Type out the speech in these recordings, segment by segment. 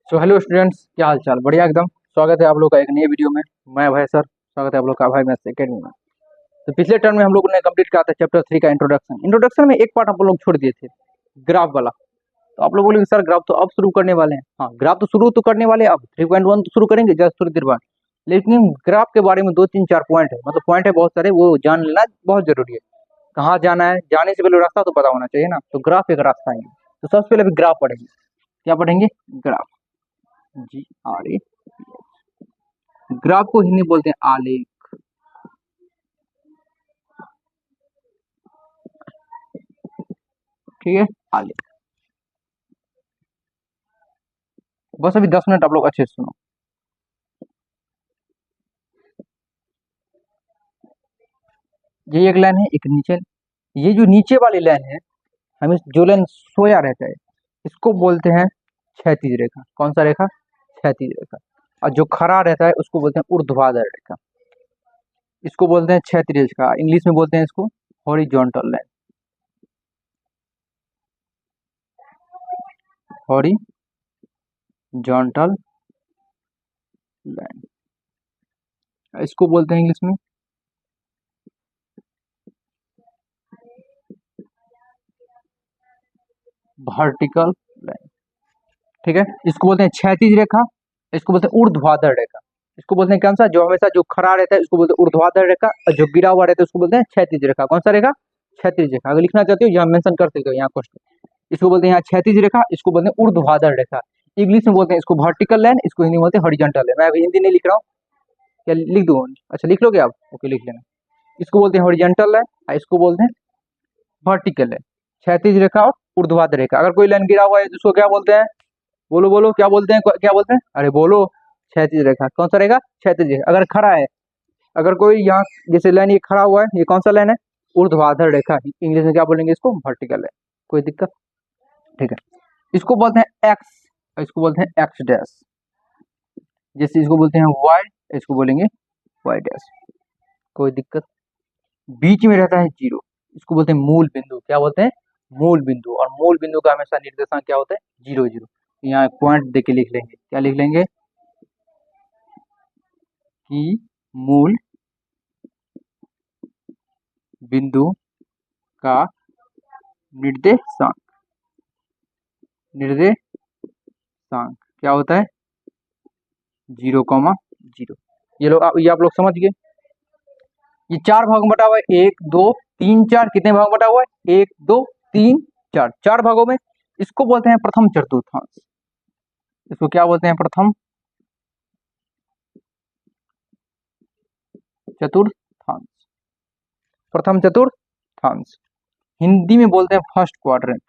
So hello students, क्या हाल चाल? बढ़िया एकदम। स्वागत है आप लोग का एक नए वीडियो में। मैं भाई सर, स्वागत है आप लोग का भाई मैथ्स एकेडमी में। तो पिछले टर्म में हम लोगों ने कंप्लीट किया था चैप्टर 3 का इंट्रोडक्शन में एक पार्ट आप लोग छोड़ दिए थे, ग्राफ वाला। तो आप लोग बोलेंगे सर ग्राफ तो अब शुरू करने वाले हैं। हाँ, ग्राफ तो शुरू तो करने वाले हैं, अब 3.1 तो शुरू करेंगे जस्ट थोड़ी देर बाद। लेकिन ग्राफ के बारे में 2 3 4 पॉइंट है, मतलब पॉइंट है बहुत सारे, वो जान लेना बहुत जरूरी है। कहाँ जाना है, जाने से पहले रास्ता तो पता होना चाहिए ना। तो ग्राफ एक रास्ता है। तो सबसे पहले अभी ग्राफ पढ़ेंगे। क्या पढ़ेंगे? ग्राफ। GRA। ग्राफ को हिंदी बोलते हैं आलेख। ठीक है, आलेख। बस अभी 10 मिनट आप लोग अच्छे से सुनो। ये एक लाइन है, एक नीचे। ये जो नीचे वाली लाइन है, हमें जो लाइन सोया रहता है, इसको बोलते हैं क्षैतिज रेखा। कौन सा रेखा? क्षैतिज रेखा। और जो खड़ा रहता है उसको बोलते हैं ऊर्ध्वाधर रेखा। इसको बोलते हैं क्षैतिज रेखा, इंग्लिश में बोलते हैं इसको हॉरिजॉन्टल लाइन। हॉरिजॉन्टल लाइन इसको बोलते हैं इंग्लिश में वर्टिकल लाइन। ठीक है, इसको बोलते हैं क्षैतिज रेखा, इसको बोलते हैं ऊर्ध्वाधर रेखा। इसको बोलते हैं कौन सा? जो हमेशा जो खड़ा रहता है उसको बोलते हैं ऊर्ध्वाधर रेखा, और जो गिरा हुआ रहता है उसको बोलते हैं क्षैतिज रेखा। कौन सा रेखा? क्षैतिज रेखा। अगर लिखना चाहते हो यहाँ मेंशन कर सकते हो, यहाँ क्वेश्चन। इसको बोलते हैं यहाँ क्षैतिज रेखा, इसको बोलते हैं ऊर्ध्वाधर रेखा। इंग्लिश में बोलते हैं इसको वर्टिकल लाइन, इसको हिंदी में बोलते हैं हॉरिजॉन्टल लाइन। मैं अभी हिंदी नहीं लिख रहा हूँ, क्या लिख दूँ? अच्छा, लिख लोगे आप? ओके, लिख लेना। इसको बोलते हैं हॉरिजॉन्टल लाइन और इसको बोलते हैं वर्टिकल लाइन। क्षैतिज रेखा और ऊर्ध्वाधर रेखा। अगर कोई लाइन गिरा हुआ है तो उसको क्या बोलते हैं? बोलो बोलो, क्या बोलते हैं? क्या बोलते हैं? अरे बोलो। क्षैतिज रेखा। कौन सा रहेगा? क्षैतिज रेखा। अगर खड़ा है, अगर कोई यहाँ जैसे लाइन ये खड़ा हुआ है, ये कौन सा लाइन है? ऊर्ध्वाधर रेखा। इंग्लिश में क्या बोलेंगे इसको? वर्टिकल है। कोई दिक्कत? ठीक है। इसको बोलते हैं एक्स, इसको बोलते हैं एक्स डैश। जैसे इसको बोलते हैं वाई, इसको बोलेंगे वाई डैश। कोई दिक्कत? बीच में रहता है जीरो, इसको बोलते हैं मूल बिंदु। क्या बोलते हैं? मूल बिंदु। और मूल बिंदु का हमेशा निर्देशांक क्या होता है? 0 0। यहाँ पॉइंट दे के लिख लेंगे। क्या लिख लेंगे? कि मूल बिंदु का निर्देशांक क्या होता है? 0 0। ये आप लोग समझ गए। ये 4 भाग में बटा हुआ है, 1 2 3 4। कितने भाग में बटा हुआ है? 1 2 3 4, 4 भागों में। इसको बोलते हैं प्रथम चतुर्थांश। इसको क्या बोलते हैं? प्रथम चतुर्थांश। प्रथम चतुर्थांश हिंदी में बोलते हैं फर्स्ट क्वाड्रेंट।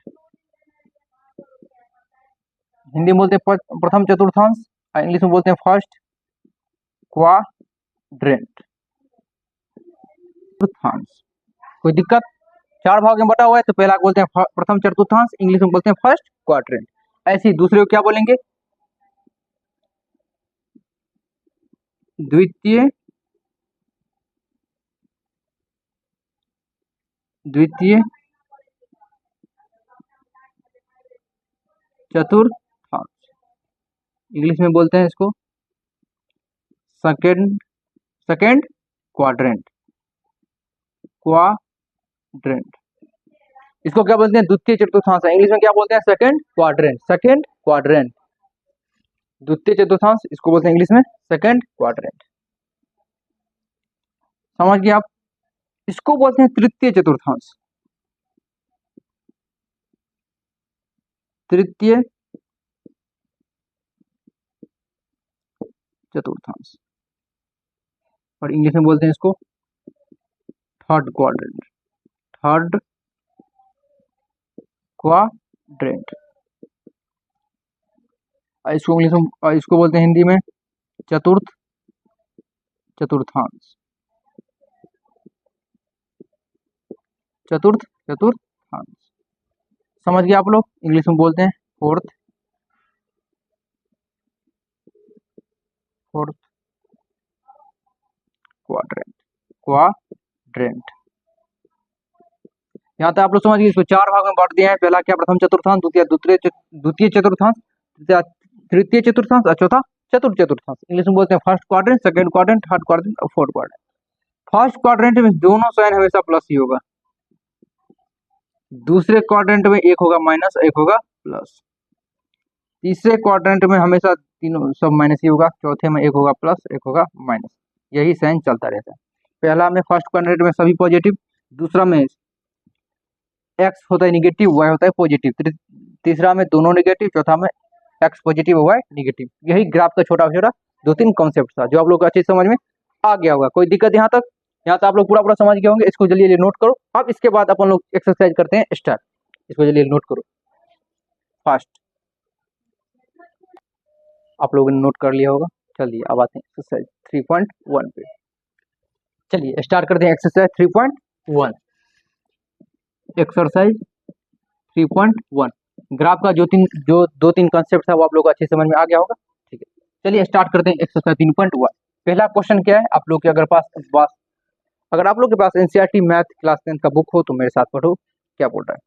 हिंदी में बोलते हैं प्रथम चतुर्थांश, और इंग्लिश में बोलते हैं फर्स्ट क्वाड्रेंट। चतुर्थांश। कोई दिक्कत? 4 भाग में बटा हुआ है तो पहला बोलते हैं प्रथम चतुर्थांश, इंग्लिश में बोलते हैं फर्स्ट क्वाड्रेंट। ऐसे ही दूसरे को क्या बोलेंगे? द्वितीय चतुर्थांश। इंग्लिश में बोलते हैं इसको सेकेंड क्वाड्रेंट। इसको क्या बोलते हैं? द्वितीय चतुर्थांश। इंग्लिश में क्या बोलते हैं? Second quadrant. द्वितीय चतुर्थांश इसको बोलते हैं इंग्लिश में सेकेंड क्वाड्रेंट। समझ गए आप? इसको बोलते हैं तृतीय चतुर्थांश। तृतीय चतुर्थांश। और इंग्लिश में बोलते हैं इसको थर्ड क्वाड्रेंट। Third quadrant. इसको इंग्लिश में, इसको बोलते हैं हिंदी में चतुर्थांश। चतुर्थांश। समझ गए आप लोग? इंग्लिश में बोलते हैं फोर्थ क्वाड्रेंट। यहाँ तक आप लोग समझ गए। इसको 4 भाग में बांट दिया है। पहला क्या? प्रथम चतुर्थांश, द्वितीय चतुर्थांश, तृतीय चतुर्थांश और चौथा चतुर्थ चतुर्थांश। इंग्लिश में बोलते हैं first quadrant, second quadrant, third quadrant और फोर्थ क्वाड्रेंट। फर्स्ट क्वाड्रेंट में दोनों साइन हमेशा प्लस ही होगा, दूसरे क्वाड्रेंट में एक होगा माइनस, एक होगा प्लस, तीसरे क्वाड्रेंट में हमेशा तीनों सब माइनस ही होगा, चौथे में एक होगा प्लस, एक होगा माइनस, यही साइन चलता रहता है। पहला में फर्स्ट क्वाड्रेंट में सभी पॉजिटिव, दूसरा में एक्स होता है निगेटिव, वाई होता है पॉजिटिव, तीसरा में दोनों निगेटिव, चौथा में एक्स पॉजिटिव, वाई निगेटिव। यही ग्राफ का छोटा छोटा 2-3 कॉन्सेप्ट था जो आप लोग को अच्छे समझ में आ गया होगा। कोई दिक्कत यहाँ तक? यहाँ तो आप लोग पूरा पूरा समझ गए होंगे। इसको जल्दी नोट करो। अब इसके बाद अपन लोग एक्सरसाइज करते हैं स्टार्ट। इसको जल्दी नोट करो फास्ट। आप लोगों ने नोट कर लिया होगा। चलिए अब आते हैं एक्सरसाइज 3.1 पे। चलिए स्टार्ट करते हैं एक्सरसाइज 3.1। एक्सरसाइज 3.1 ग्राफ का जो 2-3 कंसेप्ट था वो आप लोग को अच्छे समझ में आ गया होगा। ठीक है, चलिए स्टार्ट करते हैं एक्सरसाइज 3.1। पहला क्वेश्चन क्या है, आप लोग के अगर आप लोग के पास एनसीईआरटी मैथ क्लास 10 का बुक हो तो मेरे साथ पढ़ो। क्या बोल रहा है?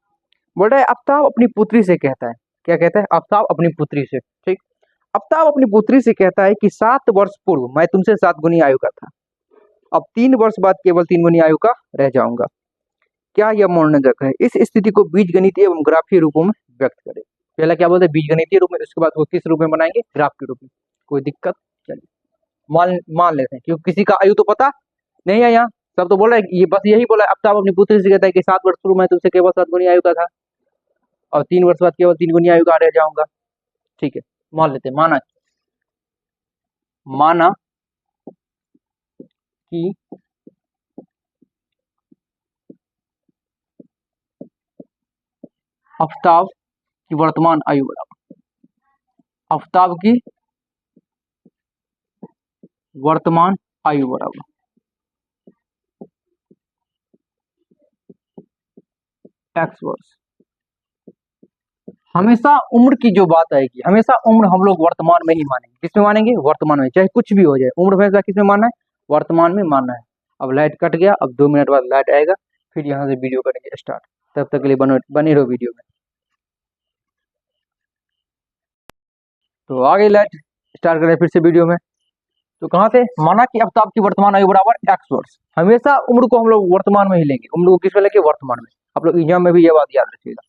बोल रहा है आफ्ताब अपनी पुत्री से कहता है, क्या कहता है? आफ्ताब अपनी पुत्री से, ठीक, आफ्ताब अपनी पुत्री से कहता है कि 7 वर्ष पूर्व मैं तुमसे 7 गुनी आयु का था, अब 3 वर्ष बाद केवल 3 गुनी आयु का रह जाऊंगा, क्या यह मनोरंजक है? इस स्थिति को बीजगणितीय एवं ग्राफीय रूपों में व्यक्त करें। पहला क्या बोलते हैं? बीजगणितीय रूप में, उसके बाद वो किस रूप में बनाएंगे? ग्राफ के रूप में। कोई दिक्कत? चलिए मान लेते हैं, क्योंकि किसी का आयु तो पता नहीं है, यहाँ सब तो बोल रहा है, ये बस यही बोला है आफ्ताब अपनी पुत्री से कहता है कि 7 वर्ष पूर्व मैं तुमसे केवल 7 गुनी आयु का था और 3 वर्ष बाद केवल 3 गुनी आयु का रह जाऊंगा। ठीक है, मान लेते हैं। माना कि आफ्ताब की वर्तमान आयु बराबर, आफ्ताब की वर्तमान आयु बराबर x वर्ष। हमेशा उम्र की जो बात आएगी, हमेशा उम्र हम लोग वर्तमान में ही मानेंगे। किसमें मानेंगे? वर्तमान में, चाहे कुछ भी हो जाए उम्र हमेशा किसमें मानना है? वर्तमान में मानना है। अब लाइट कट गया, अब 2 मिनट बाद लाइट आएगा, फिर यहाँ से वीडियो करेंगे स्टार्ट। तब तक के लिए बने रहो वीडियो में। तो आ गई लाइट, स्टार्ट करें फिर से वीडियो में। तो कहाँ से? माना कि आफ्ताब की वर्तमान आयु बराबर x वर्ष। हमेशा उम्र को हम लोग वर्तमान में ही लेंगे, उम्र को किस में लेंगे? वर्तमान में। आप लोग एग्जाम में भी ये बात याद रखिएगा।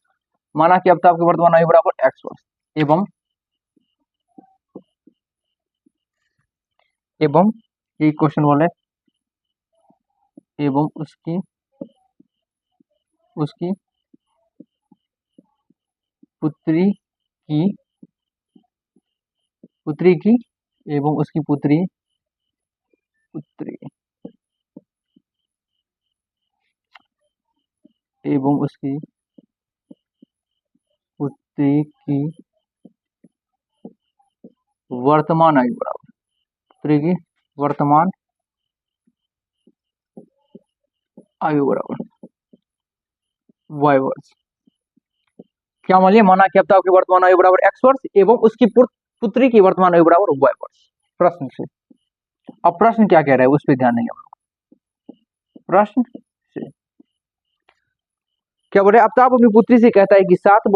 माना कि आफ्ताब की वर्तमान आयु बराबर x वर्ष एवं ये क्वेश्चन बोले एवं उसकी पुत्री की एवं उसकी पुत्री एवं उसकी पुत्री की वर्तमान आयु बराबर, पुत्री की वर्तमान आयु बराबर y वर्ष। क्या मान लिया? माना कि आफ्ताब की वर्तमान आयु बराबर x वर्ष एवं उसकी पुत्री की वर्तमान आयु बराबर y वर्ष। प्रश्न से, अब प्रश्न क्या कह रहा है उस पर ध्यान देंगे हम लोग। प्रश्न से क्या बोल रहे? आफ्ताब अपनी पुत्री से कहता है कि 7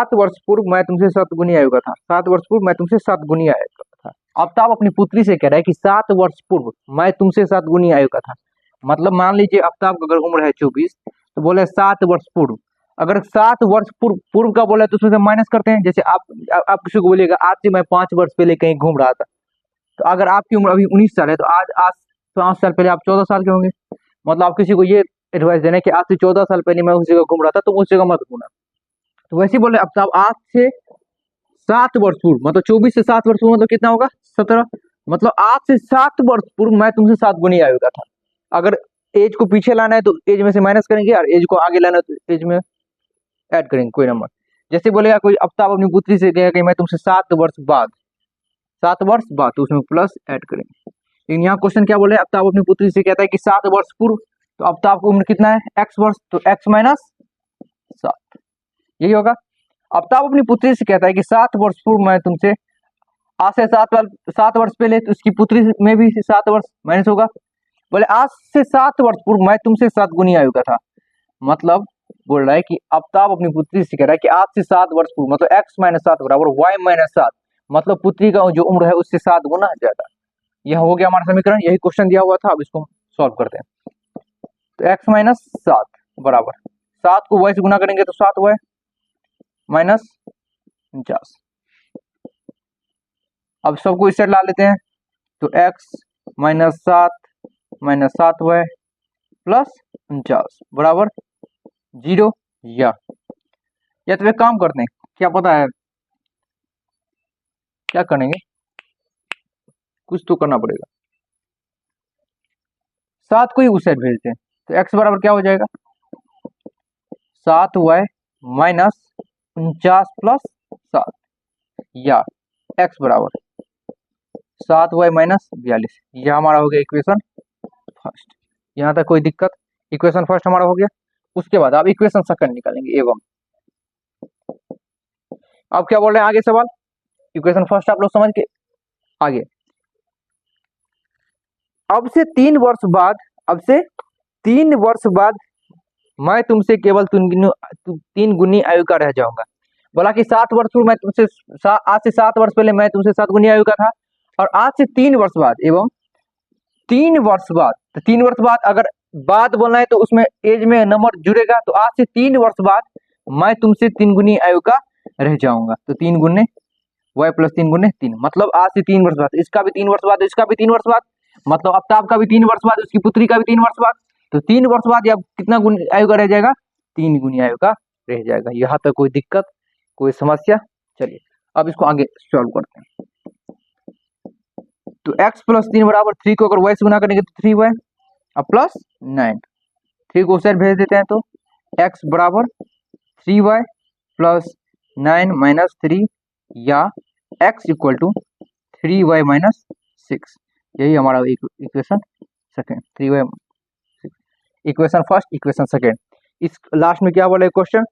वर्ष पूर्व मैं तुमसे 7 गुनी आयु का था, 7 वर्ष पूर्व मैं तुमसे 7 गुनी आयु का था। आफ्ताब अपनी पुत्री से कह रहा है कि 7 वर्ष पूर्व मैं तुमसे 7 गुनी आयु का था। मतलब मान लीजिए आफ्ताब की अगर उम्र है 24, तो बोले 7 वर्ष पूर्व। अगर 7 वर्ष पूर्व का बोले तो उसमें से माइनस करते हैं। जैसे आप किसी को बोलिएगा आज से मैं 5 वर्ष पहले कहीं घूम रहा था, तो अगर आपकी उम्र अभी 19 साल है तो आज 5 साल पहले आप 14 साल के होंगे। मतलब आप किसी को ये एडवाइस देना कि आज से 14 साल पहले मैं उस जगह घूम रहा था, तो उस जगह मत घूमना। तो वैसे ही बोले आफ्ताब आज से 7 वर्ष पूर्व, मतलब 24 से 7 वर्ष पूर्व मतलब कितना होगा? 17। मतलब आज से 7 वर्ष पूर्व मैं तुमसे 7 गुनी आयु का था। अगर एज को पीछे लाना है तो एज में से माइनस करेंगे, और एज को आगे लाना है तो एज में ऐड करेंगे कोई नंबर। जैसे बोलेगा कोई आफ्ताब अपनी पुत्री से कहेगा कि मैं तुमसे 7 वर्ष बाद, तो उसमें प्लस ऐड करेंगे। लेकिन यहाँ क्वेश्चन क्या बोले? आफ्ताब अपनी पुत्री से कहता है कि 7 वर्ष पूर्व, तो आफ्ताब की उम्र कितना है? x वर्ष, तो x माइनस 7, यही होगा। आफ्ताब अपनी पुत्री से कहता है कि 7 वर्ष पूर्व मैं तुमसे, आज से 7 वर्ष पहले, तो उसकी पुत्री में भी 7 वर्ष माइनस होगा। बोले आज से 7 वर्ष पूर्व मैं तुमसे 7 गुनी आयु का था। मतलब बोल रहा है कि आफ्ताब अपनी पुत्री से कह रहा है कि आज से 7 वर्ष पूर्व, मतलब x-7 बराबर y-7, मतलब पुत्री का जो उम्र है उससे 7 गुना ज्यादा। यह हो गया हमारा समीकरण, यही क्वेश्चन दिया हुआ था। अब इसको सॉल्व करते हैं। तो x-7 बराबर 7 को y से गुना करेंगे तो 7y माइनस 49। अब सबको इस साइड ला लेते हैं, तो x-7 माइनस 7y प्लस 49 बराबर 0। या तो एक काम करते हैं, क्या पता है क्या करेंगे, कुछ तो करना पड़ेगा। 7 को ही उस साइड भेजते हैं, तो x बराबर क्या हो जाएगा, 7y माइनस 49 प्लस 7, या x बराबर 7y माइनस 42। यह हमारा हो गया इक्वेशन फर्स्ट। यहाँ तक कोई दिक्कत? इक्वेशन फर्स्ट हमारा हो गया। उसके बाद आप इक्वेशन सेकंड निकालेंगे। एवं अब क्या बोल रहे हैं आगे सवाल, इक्वेशन फर्स्ट आप लोग समझ के आगे। अब से 3 वर्ष बाद मैं तुमसे केवल 3 गुनी आयु का रह जाऊंगा। बोला कि 7 वर्ष पूर्व मैं तुमसे आज से 7 वर्ष पहले मैं तुमसे 7 गुनी आयु का था, और आज से 3 वर्ष बाद एवं 3 वर्ष बाद, तो 3 वर्ष बाद अगर बाद बोलना है तो उसमें एज में नंबर जुड़ेगा। तो आज से 3 वर्ष बाद मैं तुमसे 3 गुनी आयु का रह जाऊंगा। तो 3 गुने y प्लस 3 गुने 3, मतलब आज से 3 वर्ष बाद, इसका भी 3 वर्ष बाद, इसका भी 3 वर्ष बाद, मतलब आफ्ताब का भी 3 वर्ष बाद, उसकी पुत्री का भी 3 वर्ष बाद। तो 3 वर्ष बाद या कितना गुण आयु का रह जाएगा, 3 गुनी आयु का रह जाएगा। यहाँ तक कोई दिक्कत, कोई समस्या? चलिए अब इसको आगे सॉल्व करते हैं। तो x प्लस 3 बराबर 3 को अगर y से गुना करेंगे तो 3y अब प्लस 9, 3 को उस साइड भेज देते हैं, तो x बराबर 3y प्लस 9 माइनस 3, या x equal to 3y minus 6। यही हमारा equation second, 3y, equation first, equation second. इस लास्ट में क्या बोला क्वेश्चन,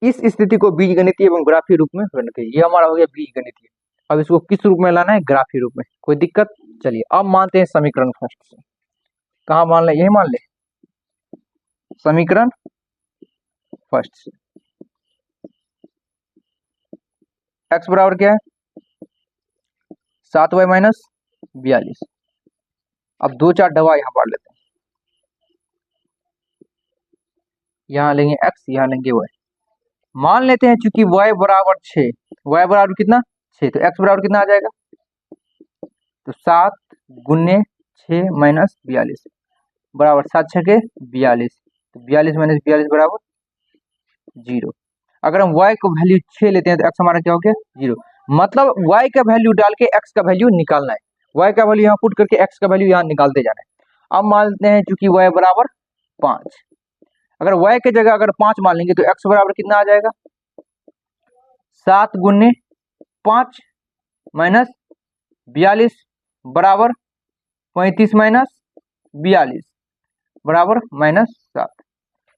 इस स्थिति को बीजगणितीय एवं ग्राफीय रूप में वर्णन करिए। ये हमारा हो गया बीजगणितीय। अब इसको किस रूप में लाना है, ग्राफीय रूप में। कोई दिक्कत? चलिए अब मानते हैं समीकरण फर्स्ट से। कहाँ मान ले, यही मान ले, समीकरण फर्स्ट से। x बराबर क्या है, 7y माइनस 42। अब 2 4 दवा यहाँ पढ़ लेते हैं, यहाँ लेंगे x, यहाँ लेंगे y। मान लेते हैं चूंकि y बराबर 6, y बराबर कितना 6, तो x बराबर कितना आ जाएगा, तो 7 गुने 6 माइनस 42 बराबर 7 6 42, तो 42 माइनस 42 बराबर 0। अगर हम y को वैल्यू 6 लेते हैं तो x हमारा क्या हो गया 0, मतलब y का वैल्यू डाल के x का वैल्यू निकालना है। y का वैल्यू यहाँ पुट करके x का वैल्यू यहाँ निकालते जाना है। अब मान लेते हैं चूंकि y बराबर 5, अगर y के जगह अगर 5 मान लेंगे तो x बराबर कितना आ जाएगा, 7 गुने 5 माइनस 42 बराबर 35 माइनस 42 बराबर माइनस 7।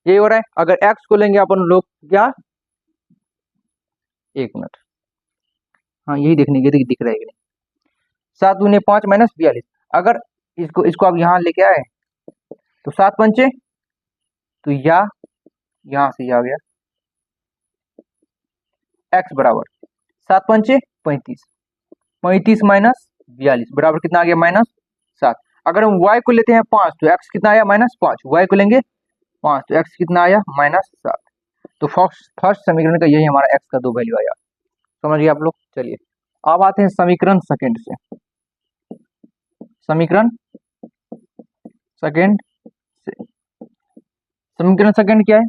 यही हो रहा है। अगर x को लेंगे अपन लोग क्या, 1 मिनट, हाँ यही देखने के दिख रहा है कि नहीं, 7 दूने 5 माइनस 42। अगर इसको आप यहाँ लेके आए तो 7 पंचे, तो यहाँ से आ गया x बराबर 7 पंचे 35, 35 माइनस 42 बराबर कितना आ गया माइनस 7। अगर हम y को लेते हैं 5 तो x कितना आया माइनस 5, y को लेंगे 5 तो x कितना आया माइनस 7। तो फर्स्ट समीकरण का यही हमारा x का 2 वैल्यू आया। समझ गए आप लोग? चलिए अब आते हैं समीकरण सेकंड से। समीकरण सेकंड से, समीकरण सेकंड क्या है,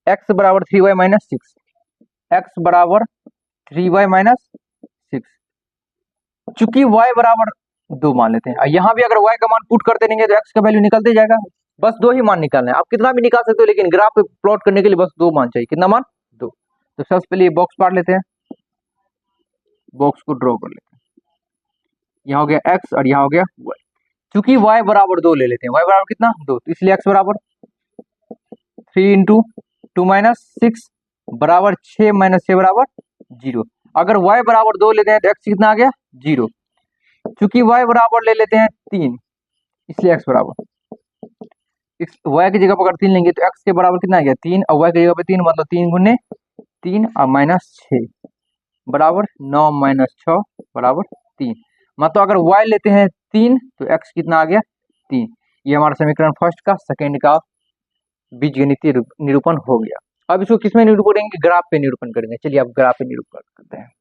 x बराबर 3y माइनस 6, x बराबर 3y माइनस 6। चूंकि y बराबर 2 मान लेते हैं, यहाँ भी अगर y का मान पुट करते रहेंगे तो x का वैल्यू निकलते जाएगा। बस 2 ही मान निकालना है, आप कितना भी निकाल सकते हो, लेकिन ग्राफ पे प्लॉट करने के लिए बस 2 मान चाहिए। कितना मान, 2। तो सबसे पहले ये बॉक्स पार लेते हैं, बॉक्स को ड्रॉ कर लेते हैं। यहाँ हो गया x और यहाँ हो गया y। चूंकि y बराबर 2 ले लेते हैं, y बराबर कितना 2, तो इसलिए x बराबर 3 इंटू 2 माइनस 6 बराबर 6 माइनस 6 बराबर 0। अगर y बराबर 2 लेते हैं तो x कितना आ गया 0। चूंकि y बराबर ले लेते हैं 3, इसलिए x बराबर, वाई की जगह पर अगर 3 लेंगे तो एक्स के बराबर कितना आ गया 3, और वाई की जगह पे 3 मतलब 3 गुने 3 और -6 बराबर 9 - 6 बराबर 3। मतलब अगर y लेते हैं 3 तो x कितना आ गया 3। ये हमारा समीकरण फर्स्ट का सेकंड का बीजगणितीय निरूपण हो गया। अब इसको किसमें निरूपण करेंगे, ग्राफ पे निरूपण करेंगे। चलिए अब ग्राफ पे निरूपण करते हैं।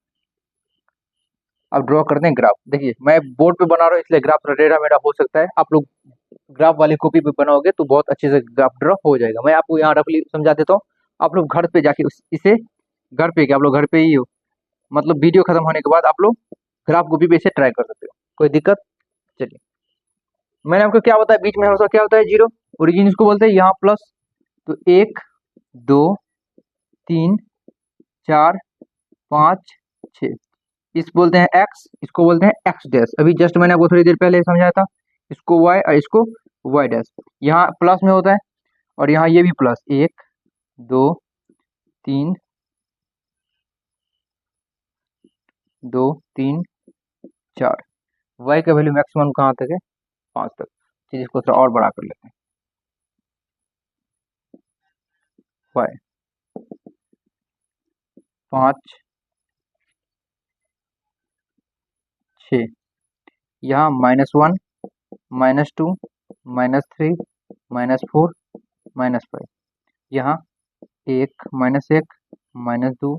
अब ड्रॉ करते हैं ग्राफ। देखिए मैं बोर्ड पे बना रहा हूँ इसलिए ग्राफ टेढ़ा मेढ़ा हो सकता है, आप लोग ग्राफ वाली कॉपी पे बनाओगे तो बहुत अच्छे से ग्राफ ड्रॉ हो जाएगा। मैं आपको यहाँ रफली समझा देता हूँ, आप लोग घर पे जाके इसे घर पे, क्या आप लोग घर पे ही हो, मतलब वीडियो खत्म होने के बाद आप लोग ग्राफ कॉपी पे इसे ट्राई कर सकते हो, कोई दिक्कत। चलिए मैंने आपको क्या बताया, बीच में हमेशा क्या होता है 0, ओरिजिन इसको बोलते हैं, यहाँ प्लस तो 1 2 3 4 5 6, इस बोलते हैं x, इसको बोलते हैं x डैश। अभी जस्ट मैंने आपको थोड़ी देर पहले समझाया था, इसको y और इसको y डैश। यहाँ प्लस में होता है और यहाँ ये भी प्लस 1 2 3 2 3 4। y का वैल्यू मैक्सिमम कहाँ तक है 5 तक। चलिए इसको थोड़ा और बड़ा कर लेते हैं। y 5 6, यहाँ -1 -2 -3 -4 -5, यहाँ 1 -1 -2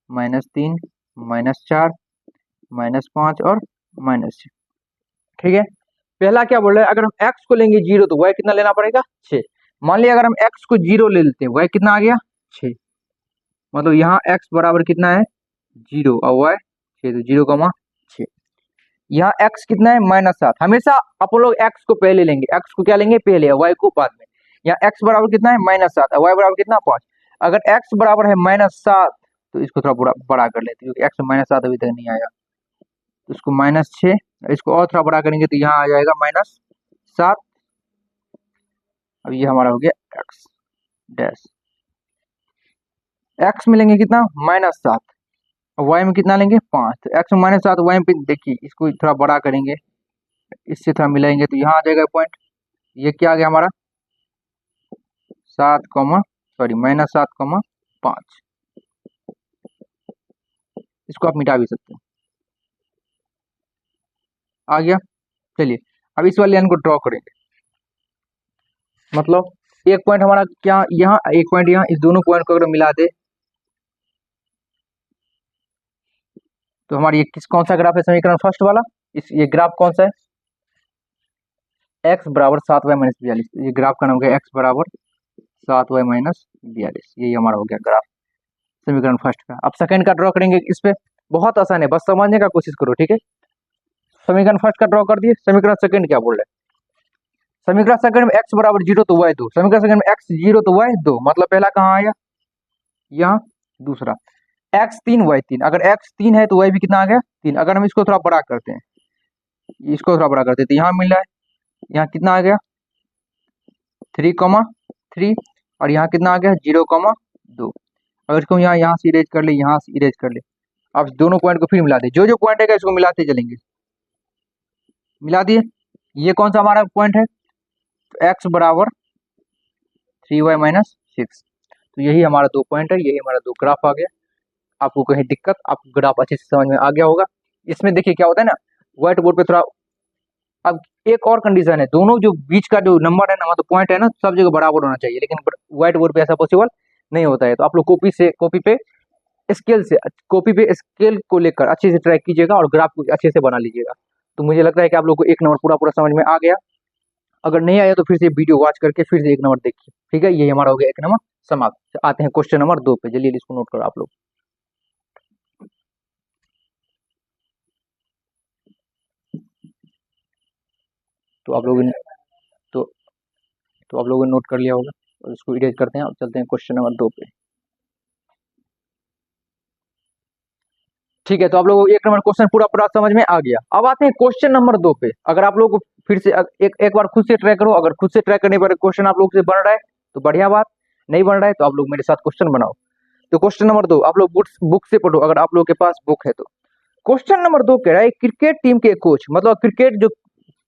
-3 -4 -5 और -6। ठीक है, पहला क्या बोल रहा है, अगर हम x को लेंगे 0 तो y कितना लेना पड़ेगा 6। मान लिया अगर हम x को 0 ले लेते हैं, y कितना आ गया 6, मतलब यहाँ x बराबर कितना है 0 और y 6, तो 0,6। यहाँ x कितना है -7। हमेशा आप लोग x को पहले लेंगे, x को क्या लेंगे पहले और y को बाद में। यहाँ x बराबर कितना है -7 और y बराबर कितना 5। अगर x बराबर है -7 तो इसको थोड़ा बड़ा कर लेते हैं, क्योंकि x -7 अभी तक नहीं आया, तो इसको -6, इसको और थोड़ा बड़ा करेंगे तो यहाँ आ जाएगा -7। अब ये हमारा हो गया x डैश। x में लेंगे कितना -7 और y में कितना लेंगे 5, तो x में -7 y में, देखिए इसको थोड़ा बड़ा करेंगे, इससे थोड़ा मिलाएंगे तो यहाँ आ जाएगा पॉइंट। ये क्या आ गया हमारा 7, -7,5। इसको आप मिटा भी सकते हैं, आ गया। चलिए अब इस वाले लाइन को ड्रॉ करेंगे, मतलब एक पॉइंट हमारा क्या यहाँ, एक पॉइंट यहाँ, इस दोनों पॉइंट को अगर मिला दे तो हमारी ये कौन सा ग्राफ है, समीकरण फर्स्ट वाला। ये ग्राफ कौन सा है, x बराबर 7y - 42। ये ग्राफ का नाम क्या है, x बराबर 7y - 42। यही हमारा हो गया ग्राफ समीकरण फर्स्ट का। अब सेकंड का ड्रॉ करेंगे, इस पे बहुत आसान है, बस समझने का कोशिश करो, ठीक है। समीकरण फर्स्ट का ड्रॉ कर दिए, समीकरण सेकंड क्या बोल रहे हैं, समीकरण सेकंड में x बराबर 0 तो y 2, समीकरण सेकंड में x 0 तो y 2, मतलब पहला कहाँ आया यहाँ, दूसरा x 3 y 3। अगर x 3 है तो y भी कितना आ गया 3। अगर हम इसको थोड़ा बड़ा करते हैं, इसको थोड़ा बड़ा करते हैं तो यहाँ मिल रहा है, यहाँ कितना आ गया 3,3 और यहाँ कितना आ गया 0,2। अगर इसको यहाँ से इरेज कर ले, यहाँ से इरेज कर ले, अब दोनों पॉइंट को फिर मिला दे, जो जो पॉइंट है इसको मिलाते चलेंगे। मिला दिए, ये कौन सा हमारा पॉइंट है, तो x बराबर 3y - 6। तो यही हमारा दो पॉइंट है, यही हमारा दो ग्राफ आ गया। आपको कहीं दिक्कत, आपको ग्राफ अच्छे से समझ में आ गया होगा। इसमें देखिए क्या होता है ना, व्हाइट बोर्ड पे थोड़ा, अब एक और कंडीशन है, दोनों जो बीच का जो नंबर है ना, मतलब पॉइंट है ना, सब जगह बराबर होना चाहिए, लेकिन व्हाइट बोर्ड पे ऐसा पॉसिबल नहीं होता है। तो आप लोग कॉपी पे स्केल को लेकर अच्छे से ट्रैक कीजिएगा और ग्राफ को अच्छे से बना लीजिएगा। तो मुझे लगता है कि आप लोग को एक नंबर पूरा समझ में आ गया। अगर नहीं आया तो फिर से वीडियो वॉच करके फिर से एक नंबर देखिए, ठीक है। ये हमारा हो गया एक नंबर समाप्त। आते हैं क्वेश्चन नंबर 2 पे, जल्दी इसको नोट करो आप लोग। तो आप लोगों ने आप लोगों ने नोट कर लिया होगा, और इसको इरेज करते हैं और चलते हैं क्वेश्चन नंबर 2 पे। ठीक है, तो आप लोगों को एक नंबर क्वेश्चन पूरा समझ में आ गया। अब आते हैं क्वेश्चन नंबर 2 पे। अगर आप लोगों को फिर से एक बार खुद से ट्राई करो, अगर खुद से ट्राई करने पर क्वेश्चन आप लोग से बन रहा है तो बढ़िया बात, नहीं बन रहा है तो आप लोग मेरे साथ क्वेश्चन बनाओ। तो क्वेश्चन नंबर 2 आप लोग बुक से पढ़ो, अगर आप लोग के पास बुक है तो। क्वेश्चन नंबर 2 कह रहा है, क्रिकेट टीम के कोच, मतलब क्रिकेट जो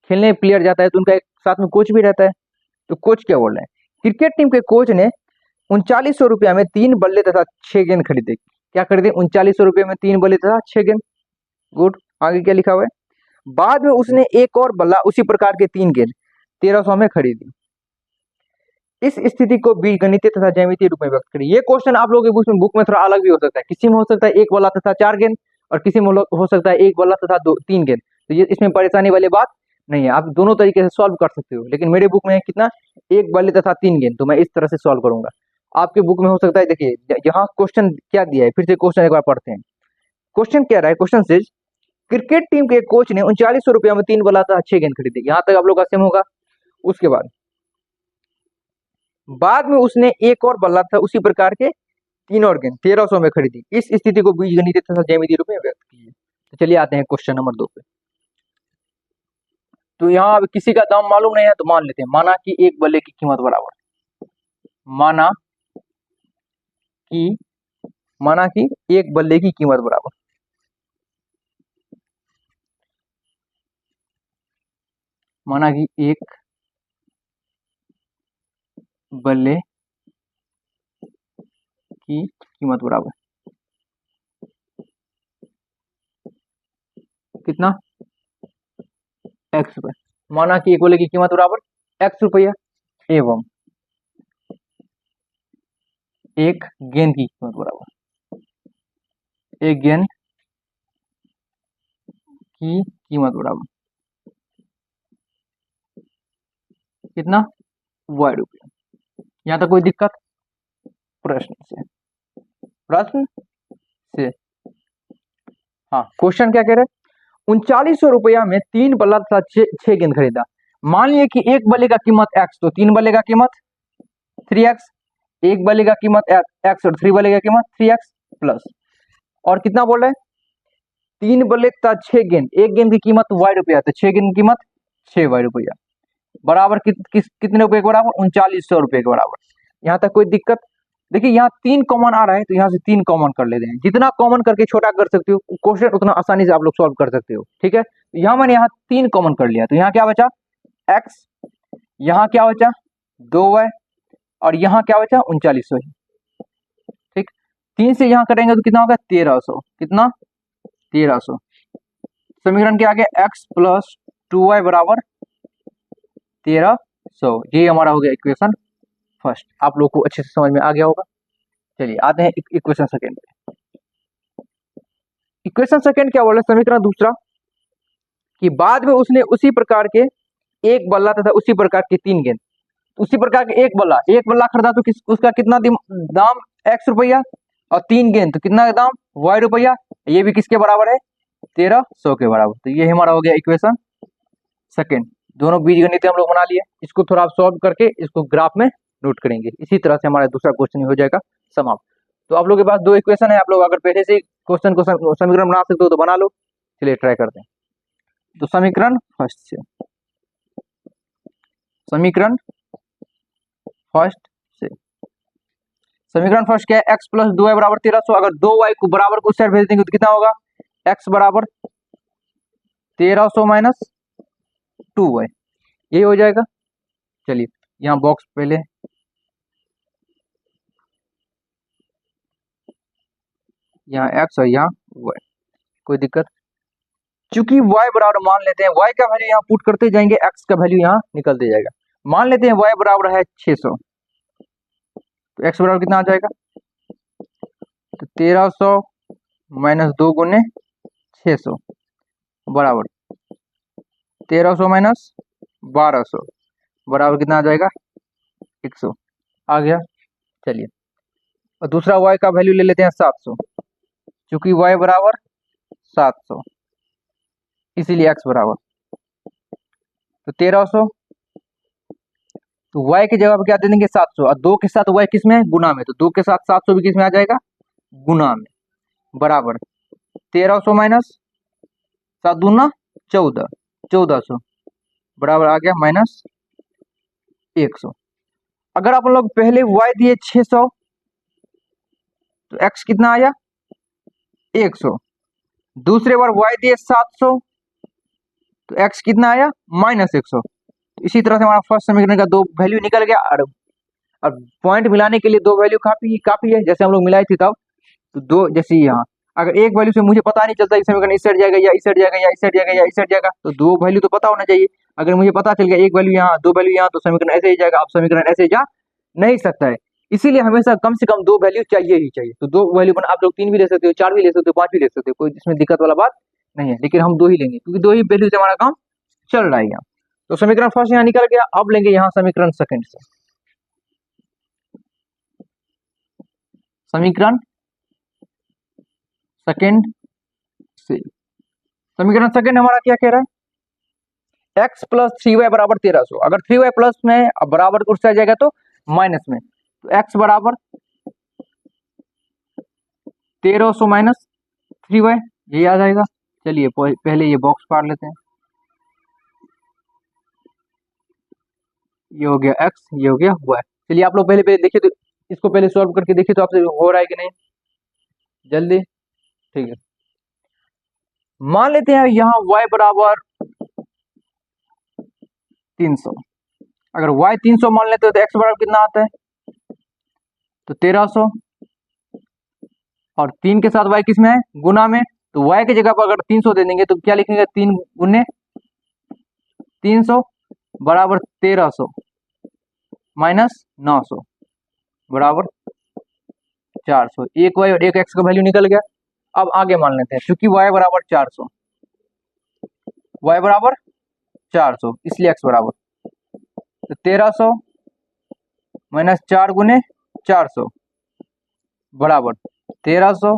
खेलने प्लेयर जाता है तो उनका एक साथ में कोच भी रहता है, तो कोच क्या बोल रहे हैं, क्रिकेट टीम के कोच ने 3900 रुपया में 3 बल्ले तथा 6 गेंद खरीदे। क्या खरीदे, 3900 रुपये में 3 बल्ले तथा 6 गेंद। गुड। आगे क्या लिखा हुआ है, बाद में उसने एक और बल्ला उसी प्रकार के 3 गेंद 1300 में खरीदी। इस स्थिति को बीजगणितीय तथा ज्यामितीय रूप में व्यक्त करिए। ये क्वेश्चन आप लोगों के बुक में थोड़ा अलग भी हो सकता है, किसी में हो सकता है 1 बल्ला तथा 4 गेंद और किसी में हो सकता है 1 बल्ला तथा 3 गेंद। तो ये इसमें परेशानी वाली बात नहीं है, आप दोनों तरीके से सॉल्व कर सकते हो। लेकिन मेरे बुक में है कितना, 1 बल्ले तथा 3 गेंद, तो मैं इस तरह से सॉल्व करूंगा। आपके बुक में हो सकता है, देखिए यहाँ क्वेश्चन क्या दिया है, फिर से क्वेश्चन एक बार पढ़ते हैं। क्वेश्चन क्या रहा है, क्वेश्चन से क्रिकेट टीम के कोच ने 3900 रुपया में 3 बल्ला तथा 6 गेंद खरीदे। यहाँ तक आप लोग का सेम होगा। उसके बाद में उसने एक और बल्ला था उसी प्रकार के 3 और गेंद 1300 में खरीदी। इस स्थिति को बीजगणितीय तथा ज्यामितीय रूप में व्यक्त कीजिए। तो चलिए आते हैं क्वेश्चन नंबर 2 पे। तो यहाँ अब किसी का दाम मालूम नहीं है तो मान लेते हैं, माना कि एक बल्ले की कीमत बराबर, माना कि एक बल्ले की कीमत बराबर, माना कि एक बल्ले की कीमत बराबर कितना, x रुपए। माना कि एक बल्ले की कीमत बराबर x रुपया एवं एक गेंद की कीमत बराबर, एक गेंद की कीमत बराबर कितना, y रुपया। यहां तक कोई दिक्कत, प्रश्न से हाँ, क्वेश्चन क्या कह रहे हैं, 3900 रुपया में 3 बल्ला तथा 6 गेंद खरीदा। मान लिया कि एक बल्ले का कीमत x, तो 3 बल्ले का कीमत 3x, एक बल्ले का कीमत x और 3 बल्ले का कीमत 3x प्लस, और कितना बोल रहे हैं, 3 बल्ले तथा 6 गेंद, एक गेंद की कीमत y रुपया, तो 6 गेंद की कीमत 6y रुपया बराबर कितने रुपए के बराबर, 3900 रुपये के बराबर। यहाँ तक कोई दिक्कत, देखिए यहाँ 3 कॉमन आ रहा है तो यहाँ से 3 कॉमन कर लेते हैं। जितना कॉमन करके छोटा कर सकते हो क्वेश्चन उतना आसानी से आप लोग सॉल्व कर सकते हो। ठीक है, तो यहाँ मैंने यहाँ 3 कॉमन कर लिया, तो यहाँ क्या बचा x, यहाँ क्या बचा 2y और यहाँ क्या बचा 3900। ठीक, 3 से यहाँ करेंगे तो कितना होगा 1300, कितना 1300। समीकरण के आगे x प्लस 2y बराबर 1300, ये हमारा हो गया इक्वेशन फर्स्ट। आप लोग को अच्छे से समझ में आ गया होगा। चलिए आते हैं इक्वेशन सेकंड पे। इक्वेशन सेकंड क्या बोल रहे, समीकरण दूसरा कि बाद में उसने उसी प्रकार के एक बल्ला तथा उसी प्रकार के 3 गेंद, उसी प्रकार के एक बल्ला खरीदा तो उसका कितना दाम x रुपया, और 3 गेंद तो कितना दाम y रुपया, ये भी किसके बराबर है 1300 के बराबर। तो ये हमारा हो गया इक्वेशन सेकंड। दोनों बीजगणित हम लोग बना लिए, इसको थोड़ा आप सॉल्व करके इसको ग्राफ में नोट करेंगे। इसी तरह से हमारा दूसरा क्वेश्चन हो जाएगा समाप्त। तो आप लोग के पास 2 इक्वेशन है, आप लोग अगर पहले से क्वेश्चन को समीकरण बना सकते हो तो बना लो। चलिए ट्राई करते हैं। तो समीकरण फर्स्ट से, समीकरण फर्स्ट क्या है, x प्लस 2y बराबर 1300। अगर 2y को बराबर को उस साइड भेज देंगे तो कितना होगा, x बराबर 1300 माइनस 2y, यही हो जाएगा। चलिए यहाँ बॉक्स पहले यहाँ x और यहाँ y, कोई दिक्कत। चूंकि y बराबर मान लेते हैं, y का वैल्यू यहाँ पुट करते जाएंगे, x का वैल्यू यहाँ निकलते जाएगा। मान लेते हैं y बराबर है 600, तो x बराबर कितना आ जाएगा, तो 1300 माइनस 2 गुने 600 बराबर 1300 माइनस 1200 बराबर कितना आ जाएगा 100 आ गया। चलिए और दूसरा y का वैल्यू ले लेते हैं 700, क्योंकि y बराबर 700 इसीलिए x बराबर, तो 1300, तो y की जगह पर क्या दे देंगे 700, और 2 के साथ y किस में है गुना में, तो 2 के साथ 700 भी किस में आ जाएगा गुना में, बराबर 1300 माइनस 7 दूना 14, 1400 बराबर आ गया माइनस 100। अगर आप लोग पहले y दिए 600 तो x कितना आया 100, दूसरे बार y दिए 700 तो x कितना आया माइनस 100, इसी तरह से हमारा फर्स्ट समीकरण का दो वैल्यू निकल गया, और पॉइंट मिलाने के लिए दो वैल्यू काफी काफी है, जैसे हम लोग मिलाई थी तब। तो दो, जैसे यहाँ अगर एक वैल्यू से मुझे पता नहीं चलता कि समीकरण इस साइड जाएगा या इस साइड जाएगा या इस साइड जाएगा या इस साइड जाएगा, तो दो वैल्यू तो पता होना चाहिए। अगर मुझे पता चल गया एक वैल्यू यहाँ दो वैल्यू यहाँ, तो समीकरण ऐसे ही जाएगा। अब समीकरण ऐसे जा नहीं सकता है, इसीलिए हमेशा कम से कम दो वैल्यू चाहिए ही चाहिए। तो दो वैल्यू बना, आप लोग तीन भी ले सकते हो, चार भी ले सकते हो, पांच भी ले सकते हो, कोई इसमें दिक्कत वाला बात नहीं है, लेकिन हम दो ही लेंगे क्योंकि दो ही वैल्यू से हमारा काम चल रहा है यहाँ। तो समीकरण फर्स्ट यहाँ निकल गया। अब लेंगे यहाँ समीकरण सेकंड से। समीकरण सेकंड से, समीकरण सेकंड हमारा क्या कह रहा है, x प्लस 3y बराबर 1300। अगर 3y प्लस में अब बराबर उठ जाएगा तो माइनस में, तो x बराबर 1300 माइनस 3y, ये आ जाएगा। चलिए पहले ये बॉक्स पार लेते हैं। ये हो गया x, ये हो गया y। चलिए आप लोग पहले पहले देखिए, तो इसको पहले सॉल्व करके देखिए तो आपसे हो रहा है कि नहीं, जल्दी। ठीक है, मान लेते हैं यहाँ y बराबर 300। अगर y 300 मान लेते हैं तो x बराबर कितना आता है, तो 1300, और 3 के साथ y किस में है, गुना में। तो y की जगह पर अगर 300 दे देंगे तो क्या लिखेंगे, 3 गुने 300 बराबर 1300 माइनस 900 बराबर 400। एक y और एक x का वैल्यू निकल गया। अब आगे मान लेते हैं, क्योंकि y बराबर 400, y बराबर 400, इसलिए x बराबर, तो 1300 माइनस 4 गुने 400 बराबर 1300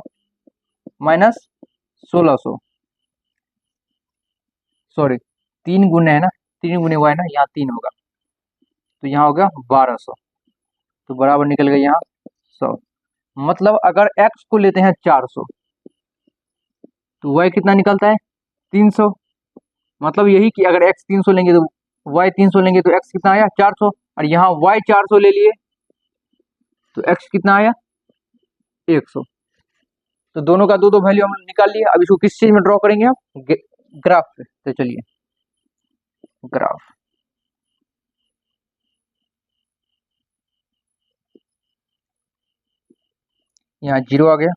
माइनस 1600, सॉरी 3 गुने है ना, 3 गुने y ना, यहाँ 3 होगा, तो यहाँ होगा 1200, तो बराबर निकल गया यहाँ 100। मतलब अगर x को लेते हैं 400 तो y कितना निकलता है 300। मतलब यही कि अगर x 300 लेंगे तो y 300 लेंगे तो x कितना आया 400, और यहाँ y 400 ले लिए तो x कितना आया 100। तो दोनों का दो दो वैल्यू हम निकाल लिए। अब इसको किस चीज में ड्रॉ करेंगे हम, ग्राफ पे। तो चलिए ग्राफ, यहाँ 0 आ गया।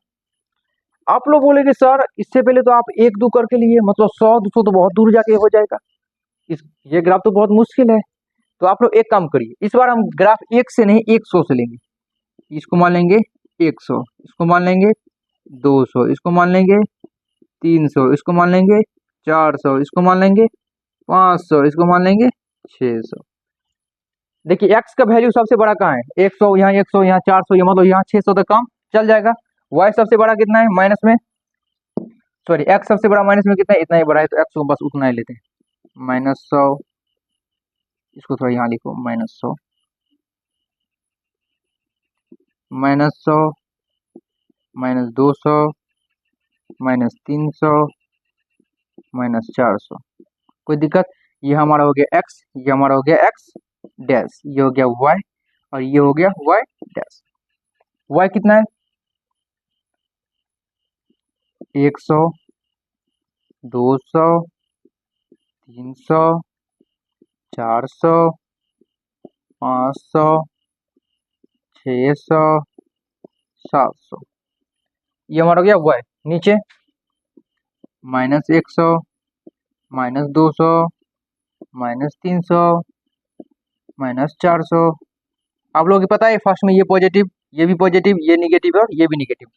आप लोग बोलेंगे सर इससे पहले तो आप एक दो करके लिए, मतलब 100 200 तो बहुत दूर जाके हो जाएगा, इस ये ग्राफ तो बहुत मुश्किल है। तो आप लोग एक काम करिए, इस बार हम ग्राफ 1 से नहीं 100 से लेंगे। इसको मान लेंगे 100, इसको मान लेंगे 200, इसको मान लेंगे 300, इसको मान लेंगे 400, इसको मान लेंगे 500, इसको मान लेंगे 600। देखिए x का वैल्यू सबसे बड़ा कहाँ है, 100, यहाँ 100, यहाँ 400, ये मतलब यहाँ 600 तक काम चल जाएगा। y सबसे बड़ा कितना है माइनस में, सॉरी x सबसे बड़ा माइनस में कितना है, इतना ही बड़ा है, तो x को बस उतना ही लेते हैं, -100। इसको थोड़ा यहाँ लिखो, -100, -100, -200, -300, -400। कोई दिक्कत, ये हमारा हो गया x, ये हमारा हो गया x डैश, ये हो गया y, और ये हो गया y डैश। y कितना है 100, 200, 300, 400, 500, 600, 700। ये हमारा हो गया y। नीचे -100, -200, -300, -400। आप लोगों को पता है फर्स्ट में ये पॉजिटिव, ये भी पॉजिटिव, ये निगेटिव और ये भी निगेटिव।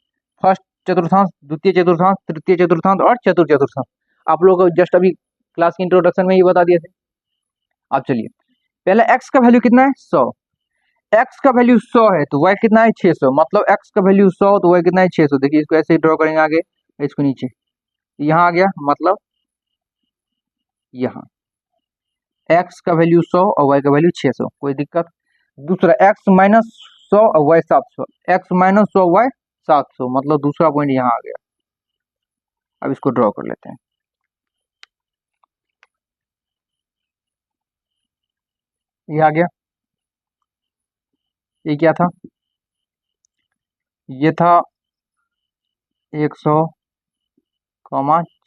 फर्स्ट चतुर्थांश, द्वितीय चतुर्थांश, तृतीय चतुर्थांश और चतुर्थ चतुर्थांश, आप लोगों को जस्ट अभी क्लास के इंट्रोडक्शन में ही बता दिए थे। अब चलिए, पहले x का वैल्यू कितना है 100, x का वैल्यू 100 है तो y कितना है 600, मतलब x का वैल्यू 100 तो y कितना है 600। देखिए इसको ऐसे ही ड्रॉ करेंगे आगे, इसको नीचे, यहाँ आ गया, मतलब यहाँ x का वैल्यू 100 और y का वैल्यू 600, कोई दिक्कत। दूसरा x माइनस 100 और y 700, x माइनस 100 y 700, मतलब दूसरा पॉइंट यहाँ आ गया। अब इसको ड्रॉ कर लेते हैं, ये आ गया। ये क्या था, ये था 100,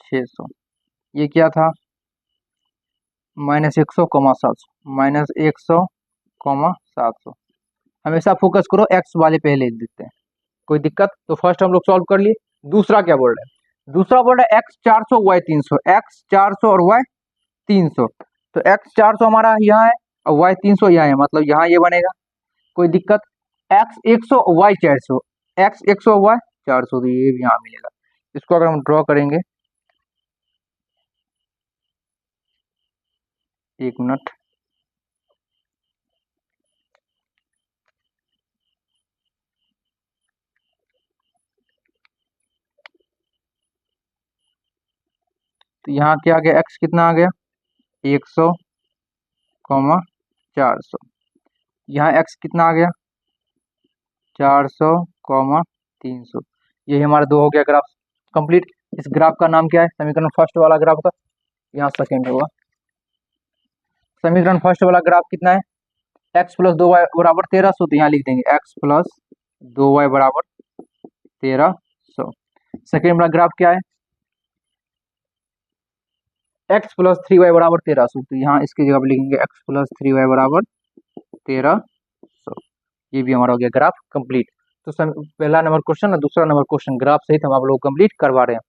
600। ये क्या था -100, -100, -700। हमेशा फोकस करो एक्स वाले पहले लिखते हैं, कोई दिक्कत? तो फर्स्ट हम लोग सॉल्व कर लिए। दूसरा क्या बोल रहा है? दूसरा बोल रहा है x 400 y 300, x 400 और y 300। तो x 400 हमारा यहाँ है और y 300 यहाँ है, मतलब यहाँ ये बनेगा। कोई दिक्कत? x 100 y 400, x 100 y 400, तो ये भी यहाँ मिलेगा। इसको अगर हम ड्रॉ करेंगे, एक मिनट, तो यहाँ क्या आ गया? x कितना आ गया? 100, 400। यहाँ x कितना आ गया? 400, 300। यही हमारा दो हो गया ग्राफ कंप्लीट। इस ग्राफ का नाम क्या है? समीकरण फर्स्ट वाला ग्राफ का, यहाँ सेकेंड होगा। समीकरण फर्स्ट वाला ग्राफ कितना है? x + 2y = 1300, तो यहाँ लिख देंगे x + 2y = 1300। सेकेंड वाला ग्राफ क्या है? x + 3y = 1300, तो यहाँ इसकी जगह पर लिखेंगे x + 3y = 1300। ये भी हमारा हो गया ग्राफ कंप्लीट। तो पहला नंबर क्वेश्चन और दूसरा नंबर क्वेश्चन ग्राफ सहित हम आप लोग कंप्लीट करवा रहे हैं।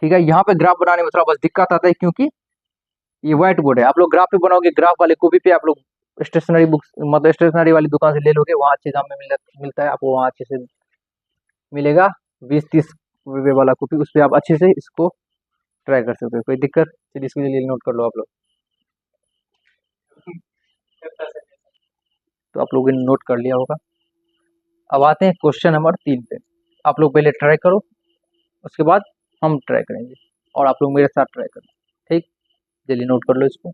ठीक है, यहाँ पे ग्राफ बनाने में थोड़ा बस दिक्कत आता है, क्योंकि ये व्हाइट बोर्ड है। आप लोग ग्राफ पे बनाओगे, ग्राफ वाले कॉपी पे आप लोग स्टेशनरी बुक्स, मतलब स्टेशनरी वाली दुकान से ले लोगे, वहाँ अच्छे दाम में मिलता है आपको, वहाँ अच्छे से मिलेगा। 20-30 रुपये वाला कॉपी, उस पर आप अच्छे से इसको ट्राई कर सकते हो, कोई दिक्कत? चलिए इसके लिए नोट कर लो आप लोग। तो आप लोगों ने नोट कर लिया होगा। अब आते हैं क्वेश्चन नंबर 3 पे। आप लोग पहले ट्राई करो, उसके बाद हम ट्राई करेंगे और आप लोग मेरे साथ ट्राई करो। ठीक, चलिए नोट कर लो इसको।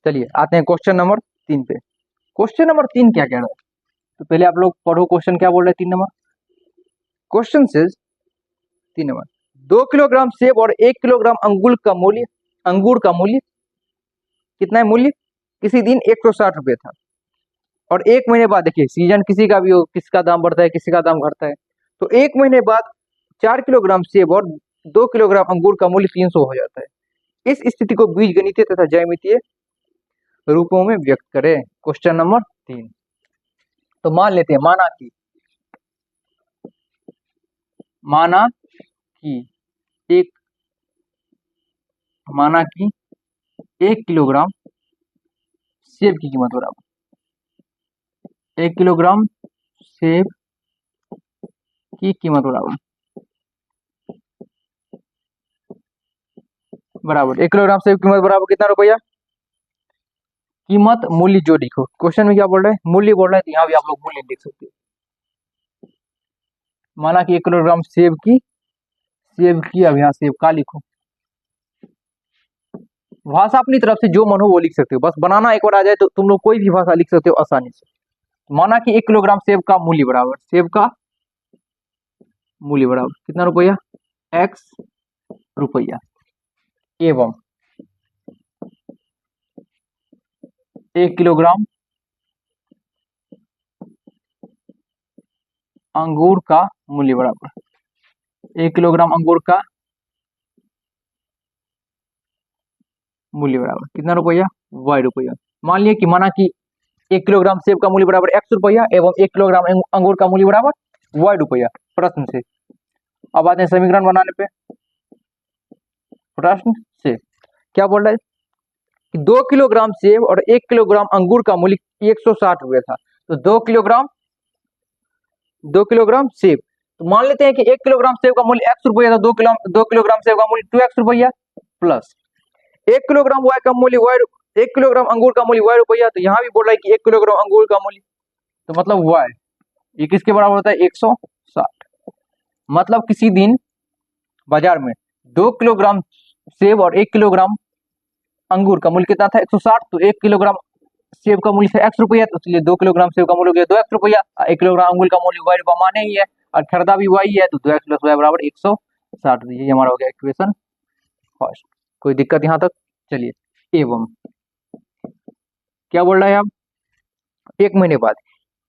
चलिए आते हैं क्वेश्चन नंबर 3 पे। क्वेश्चन नंबर 3 क्या कह रहा है? तो पहले आप लोग पढ़ो क्वेश्चन क्या बोल रहे हैं। 3 नंबर क्वेश्चन से 3 नंबर, 2 किलोग्राम सेब और 1 किलोग्राम अंगूर का मूल्य कितना है? मूल्य किसी दिन 160 रुपये था और 1 महीने बाद, देखिए सीजन किसी का भी हो, किसका दाम बढ़ता है, किसी का दाम घटता है, तो 1 महीने बाद 4 किलोग्राम सेब और 2 किलोग्राम अंगूर का मूल्य 300 हो जाता है। इस स्थिति को बीजगणितीय तथा ज्यामितीय रूपों में व्यक्त करें। Question number 3। तो मान लेते हैं, माना कि 1 किलोग्राम सेब की कीमत बराबर, 1 किलोग्राम सेब की कीमत बराबर 1 किलोग्राम सेब की कीमत बराबर कितना रुपया? कीमत मूल्य जो लिखो। क्वेश्चन में क्या बोल रहे हैं? मूल्य बोल रहे हैं, तो यहाँ भी आप लोग मूल्य लिख सकते हो। माना कि 1 किलोग्राम सेब की अब यहाँ सेब का लिखो। भाषा अपनी तरफ से जो मन हो वो लिख सकते हो, बस बनाना एक बार आ जाए तो तुम लोग कोई भी भाषा लिख सकते हो आसानी से। माना कि 1 किलोग्राम सेब का मूल्य बराबर, सेब का मूल्य बराबर कितना रुपया? x रुपया, एवं 1 किलोग्राम अंगूर का मूल्य बराबर, 1 किलोग्राम अंगूर का मूल्य बराबर कितना रुपया? y रुपया। मान लिया कि माना कि 1 किलोग्राम सेब का मूल्य बराबर x रुपया एवं 1 किलोग्राम अंगूर का मूल्य बराबर y रुपया, प्रश्न से। अब आते हैं समीकरण बनाने पे। प्रश्न से क्या बोल रहा है कि 2 किलोग्राम सेब और 1 किलोग्राम अंगूर का मूल्य 160 रुपये था। तो 2 किलोग्राम सेब, तो मान लेते हैं कि 1 किलोग्राम सेब का मूल्य x रुपया था, 2 किलोग्राम सेब का मूल्य 2x रुपया, प्लस 1 किलोग्राम y का मूल्य 1 किलोग्राम अंगूर का मूल्य y रुपया। तो यहाँ भी बोल रहा है कि 1 किलोग्राम अंगूर का मूल्य, तो मतलब y ये किसके बराबर होता है? 160। मतलब किसी दिन बाजार में 2 किलोग्राम सेब और 1 किलोग्राम अंगूर का मूल्य कितना था? 160। तो 1 किलोग्राम सेब का मूल्य है x रुपया, तो इसलिए 2 किलोग्राम सेब का मूल्य हो गया 2x रुपया। 1 किलोग्राम अंगूर का मूल्य y रुपया माने ही है और खरीदा भी y है, तो 2x + y बराबर 160। ये हमारा हो गया इक्वेशन फर्स्ट। कोई दिक्कत यहाँ तक? चलिए, एवं क्या बोल रहा है? अब 1 महीने बाद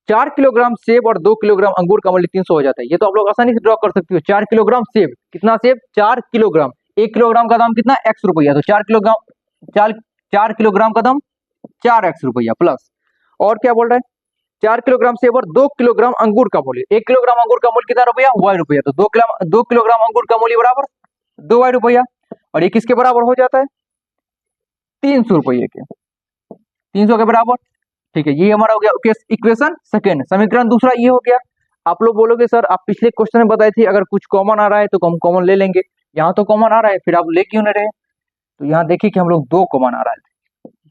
4 किलोग्राम सेब और 2 किलोग्राम अंगूर का मूल्य 300 हो जाता है। ये तो आप लोग आसानी से ड्रॉ कर सकते हो। 4 किलोग्राम सेब, कितना सेब? 4 किलोग्राम। 1 किलोग्राम का दाम कितना? x रुपया, तो 4 किलोग्राम 4 किलोग्राम कदम 4x रुपया प्लस, और क्या बोल रहे हैं 4 किलोग्राम सेब और 2 किलोग्राम अंगूर का मूल्य, 1 किलोग्राम अंगूर का मूल्य कितना रुपया y रुपया, तो 2 किलोग्राम अंगूर का मूल्य बराबर 2y रुपया, और ये किसके बराबर हो जाता है 300 रुपये के, 300 के बराबर। ठीक है, ये हमारा हो गया इक्वेशन सेकेंड। समीकरण दूसरा ये हो गया। आप लोग बोलोगे सर आप पिछले क्वेश्चन में बताए थे अगर कुछ कॉमन आ रहा है तो हम कॉमन ले लेंगे, यहाँ तो कॉमन आ रहा है फिर आप ले क्यों नहीं रहे, तो यहाँ देखिए कि हम लोग 2 कॉमन आ रहा है,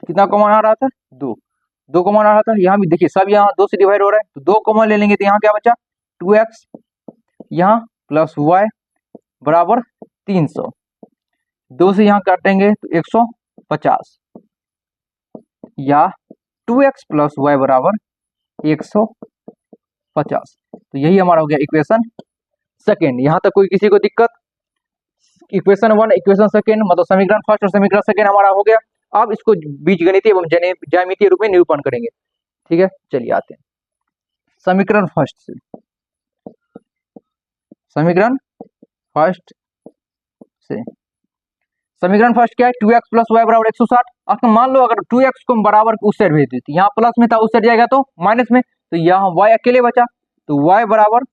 कितना कॉमन आ रहा था 2 कॉमन आ रहा था, यहाँ भी देखिए सब यहाँ 2 से डिवाइड हो रहा है, तो 2 कॉमन ले लेंगे तो यहाँ क्या बचा 2x, यहाँ प्लस y बराबर 300, 2 से यहाँ काटेंगे तो 150, या 2x प्लस y बराबर 150, तो यही हमारा हो गया इक्वेशन सेकेंड। यहाँ तक कोई किसी को दिक्कत, इक्वेशन 1 इक्वेशन सेकेंड मतलब समीकरण फर्स्ट और समीकरण सेकेंड हमारा हो गया। अब इसको बीजगणितीय एवं ज्यामितीय रूप में निरूपण करेंगे। ठीक है, चलिए आते हैं समीकरण फर्स्ट से। समीकरण फर्स्ट से समीकरण फर्स्ट क्या है 2x प्लस वाई बराबर 160। अब मान लो अगर 2x को हम बराबर उस साइड भेज देते, यहाँ प्लस में था उस साइड जाएगा तो माइनस में, तो यहाँ y अकेले बचा, तो y बराबर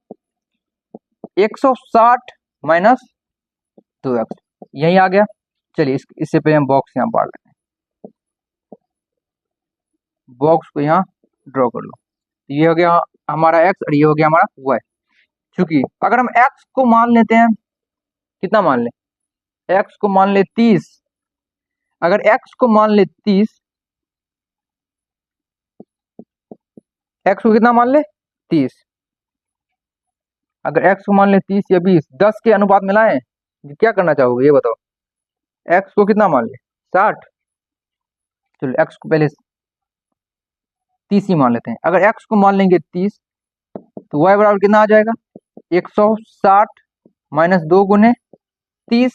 160 माइनस 2x, यही आ गया। चलिए इससे पहले हम बॉक्स यहाँ बांट लेते हैं, बॉक्स को यहाँ ड्रॉ कर लो, ये हो गया हमारा x और ये हो गया हमारा y। चूंकि अगर हम x को मान लेते हैं, कितना मान ले, x को मान ले 30, अगर x को मान ले 30, x को कितना मान ले 30, अगर x को मान ले 30 या 20, 10 के अनुपात में लाएं, क्या करना चाहोगे ये बताओ, x को कितना मान ले 60, चलो x को पहले 30 ही मान लेते हैं। अगर x को मान लेंगे 30 तो y बराबर कितना आ जाएगा 160 माइनस 2 गुने 30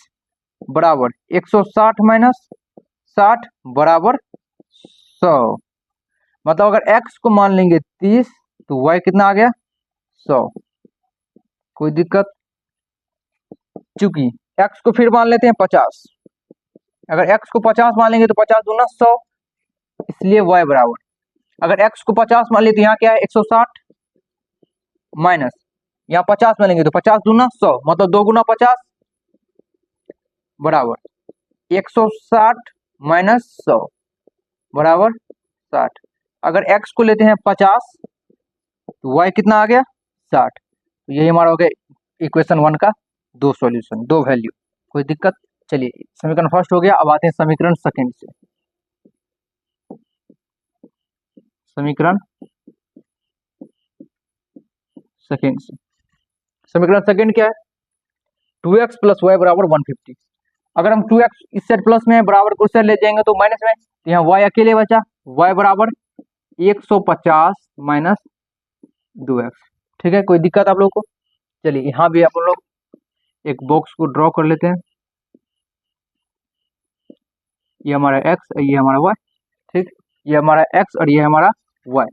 बराबर 160 माइनस 60 बराबर 100, मतलब अगर x को मान लेंगे 30 तो y कितना आ गया 100। कोई दिक्कत, चूंकि x को फिर मान लेते हैं 50, अगर x को 50 मान लेंगे तो 50 दूना 100, इसलिए y बराबर, अगर x को 50 मान लेते तो यहाँ क्या है 160 माइनस यहाँ 50 मान लेंगे तो 50 दूना 100, मतलब 2 गुना 50 बराबर 160 माइनस 100 बराबर 60। अगर x को लेते हैं 50 तो y कितना आ गया 60, तो यही हमारा हो गया इक्वेशन 1 का 2 सॉल्यूशन, 2 वैल्यू। कोई दिक्कत, चलिए समीकरण फर्स्ट हो गया। अब आते हैं समीकरण सेकंड से। समीकरण सेकंड से, समीकरण सेकंड क्या है 2x प्लस वाई बराबर 150। अगर हम 2x इस साइड प्लस में है बराबर को उस साइड ले जाएंगे तो माइनस में, तो यहाँ y अकेले बचा, y बराबर 150 माइनस 2x। ठीक है, कोई दिक्कत आप लोगों को, चलिए यहाँ भी आप लोग एक बॉक्स को ड्रॉ कर लेते हैं, ये हमारा x और ये हमारा y। ठीक, ये हमारा x और ये हमारा y।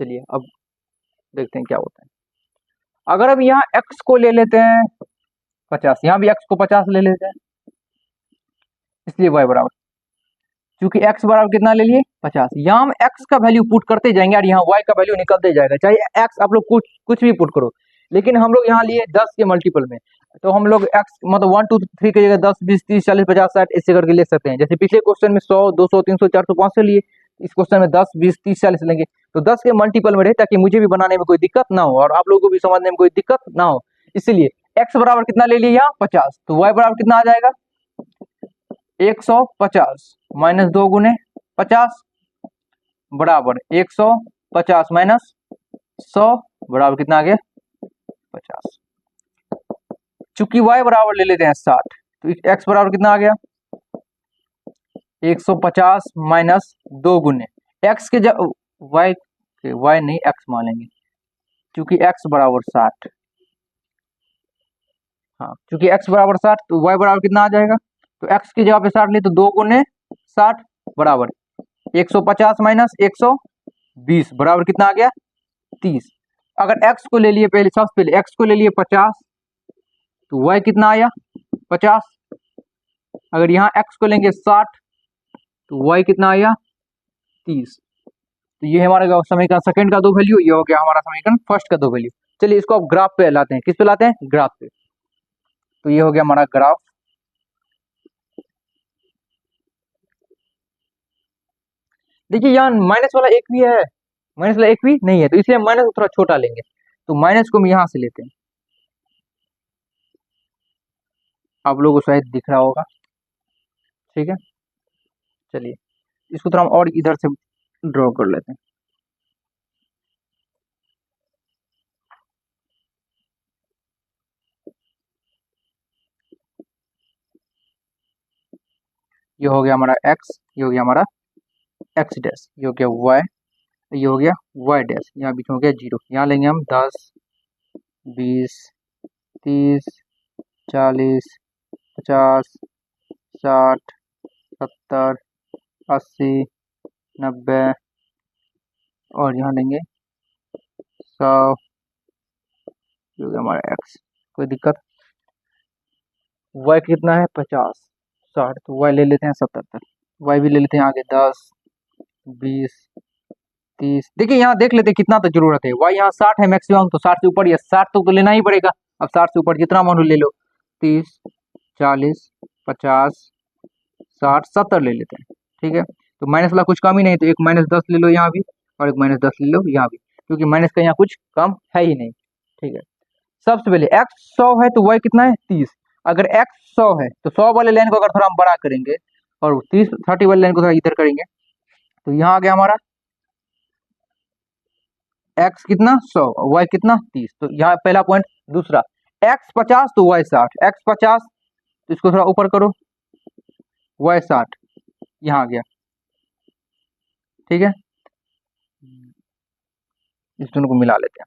चलिए अब देखते हैं क्या होता है। अगर हम यहाँ x को ले लेते हैं 50, यहाँ भी x को 50 ले लेते हैं, इसलिए y बराबर, क्योंकि x बराबर कितना ले लिए 50, यहाँ हम x का वैल्यू पुट करते जाएंगे और यहाँ y का वैल्यू निकलते जाएगा, चाहे x आप लोग कुछ भी पुट करो, लेकिन हम लोग यहाँ लिए 10 के मल्टीपल में, तो हम लोग x मतलब 1 2 3 की जगह 10 20 30 40 50 60 ऐसे करके ले सकते हैं। जैसे पिछले क्वेश्चन में 100 200 300 400 500 लिए, इस क्वेश्चन में 10 20 30 40 लेंगे, तो 10 के मल्टीपल में रहे ताकि मुझे भी बनाने में कोई दिक्कत ना हो और आप लोगों को भी समझने में कोई दिक्कत ना हो, इसलिए x बराबर कितना ले लिया यहाँ 50, तो y बराबर कितना आ जाएगा 150 माइनस 2 गुने 50 बराबर 150 माइनस 100 बराबर कितना आ गया 50। चूंकि y बराबर ले लेते हैं 60, तो x बराबर कितना आ गया 150 माइनस 2 गुने x के y नहीं x मान लेंगे, क्योंकि x बराबर 60, हाँ चूंकि x बराबर 60 तो y बराबर कितना आ जाएगा, तो x की जगह पे 60 ले तो 2 गुने 60 बराबर 150 माइनस 120 बराबर कितना आ गया 30। अगर x को ले लिए पहले, सबसे पहले x को ले लिए 50, तो y कितना आया 50, अगर यहाँ x को लेंगे 60 तो वाई कितना आया 30। तो ये हमारा समीकरण सेकंड का 2 वैल्यू, ये हो गया हमारा समीकरण फर्स्ट का 2 वैल्यू। चलिए इसको आप ग्राफ पे लाते हैं, किस पे लाते हैं, ग्राफ पे। तो ये हो गया हमारा ग्राफ। देखिए यहाँ माइनस वाला एक भी है, माइनस वाला एक भी नहीं है, तो इसलिए हम माइनस को थोड़ा छोटा लेंगे। तो माइनस को हम यहाँ से लेते हैं, आप लोगों को शायद दिख रहा होगा। ठीक है, चलिए इसको थोड़ा हम और इधर से ड्रॉ कर लेते हैं। ये हो गया हमारा एक्स, ये हो गया हमारा एक्स डैश, ये हो गया वाई, ये हो गया वाई डैश, यहाँ बीच में हो गया 0। यहाँ लेंगे हम 10, 20, 30, 40, 50, 60, 70, 80, 90, और यहाँ लेंगे 100, जो कि हमारा एक्स। कोई दिक्कत, वाई कितना है 50, 60, तो वाई ले लेते हैं 70 तक, वाई भी ले लेते हैं आगे 10, 20, 30। देखिए यहाँ देख लेते हैं कितना तो जरूरत है, वाई यहाँ 60 है मैक्सिमम, तो 60 से ऊपर या 60 तो लेना ही पड़ेगा। अब 60 से ऊपर जितना मान ले लो, 30, 40, 50, 60, 70 ले लेते हैं। ठीक है, तो माइनस वाला कुछ कम ही नहीं, तो एक -10 ले लो यहाँ भी, और एक -10 ले लो यहाँ भी, क्योंकि माइनस का यहाँ कुछ कम है ही नहीं। ठीक है, सबसे पहले x 100 है तो y कितना है 30। अगर x 100 है तो 100 वाले लाइन को अगर थोड़ा हम बड़ा करेंगे और 30 वाले लाइन को थोड़ा इधर करेंगे, तो यहाँ आ गया हमारा x कितना 100, y कितना 30। तो यहाँ पहला पॉइंट। दूसरा x 50 तो y 60, x 50 तो इसको थोड़ा ऊपर करो, y 60 यहाँ आ गया। ठीक है, इस दोनों को मिला लेते हैं।